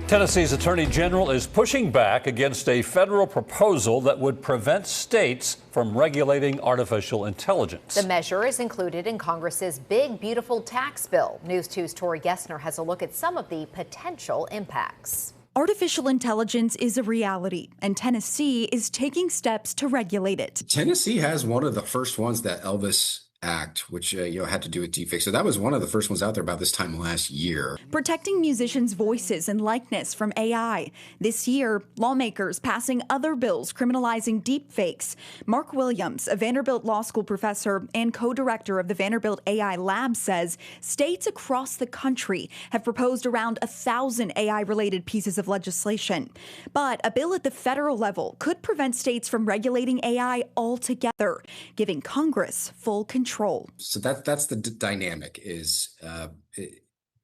Tennessee's Attorney General is pushing back against a federal proposal that would prevent states from regulating artificial intelligence. The measure is included in Congress's Big Beautiful Tax Bill. News 2's Tori Gessner has a look at some of the potential impacts. Artificial intelligence is a reality, and Tennessee is taking steps to regulate it. Tennessee has one of the first ones, that Elvis Act, which had to do with deepfakes. So that was one of the first ones out there about this time last year. Protecting musicians' voices and likeness from AI. This year, lawmakers passing other bills criminalizing deepfakes. Mark Williams, a Vanderbilt Law School professor and co-director of the Vanderbilt AI Lab, says states across the country have proposed around 1,000 AI-related pieces of legislation. But a bill at the federal level could prevent states from regulating AI altogether, giving Congress full control. So that's the dynamic is,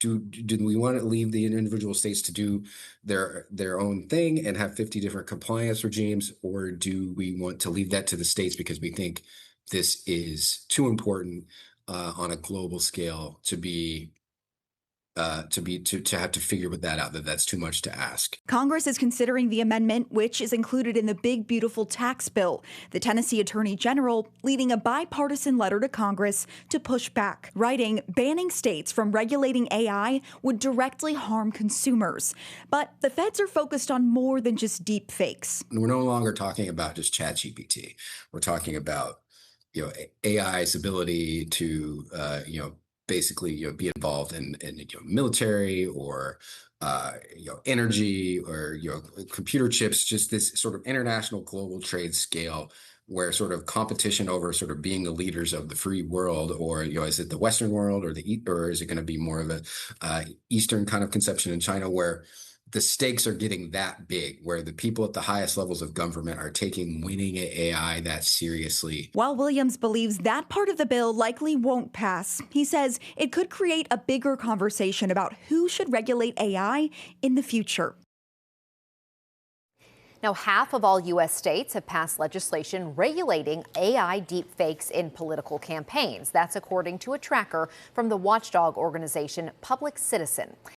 do we want to leave the individual states to do their own thing and have 50 different compliance regimes, or do we want to leave that to the states because we think this is too important on a global scale to have to figure that out, that's too much to ask. Congress is considering the amendment, which is included in the Big Beautiful Tax Bill. The Tennessee Attorney General leading a bipartisan letter to Congress to push back, writing, banning states from regulating AI would directly harm consumers. But the feds are focused on more than just deep fakes. We're no longer talking about just ChatGPT. We're talking about AI's ability to basically be involved in military or energy or computer chips, just this sort of international global trade scale where sort of competition over sort of being the leaders of the free world, or is it the Western world or is it going to be more of a Eastern kind of conception in China, where the stakes are getting that big, where the people at the highest levels of government are taking winning at AI that seriously. While Williams believes that part of the bill likely won't pass, he says it could create a bigger conversation about who should regulate AI in the future. Now, half of all U.S. states have passed legislation regulating AI deepfakes in political campaigns. That's according to a tracker from the watchdog organization Public Citizen.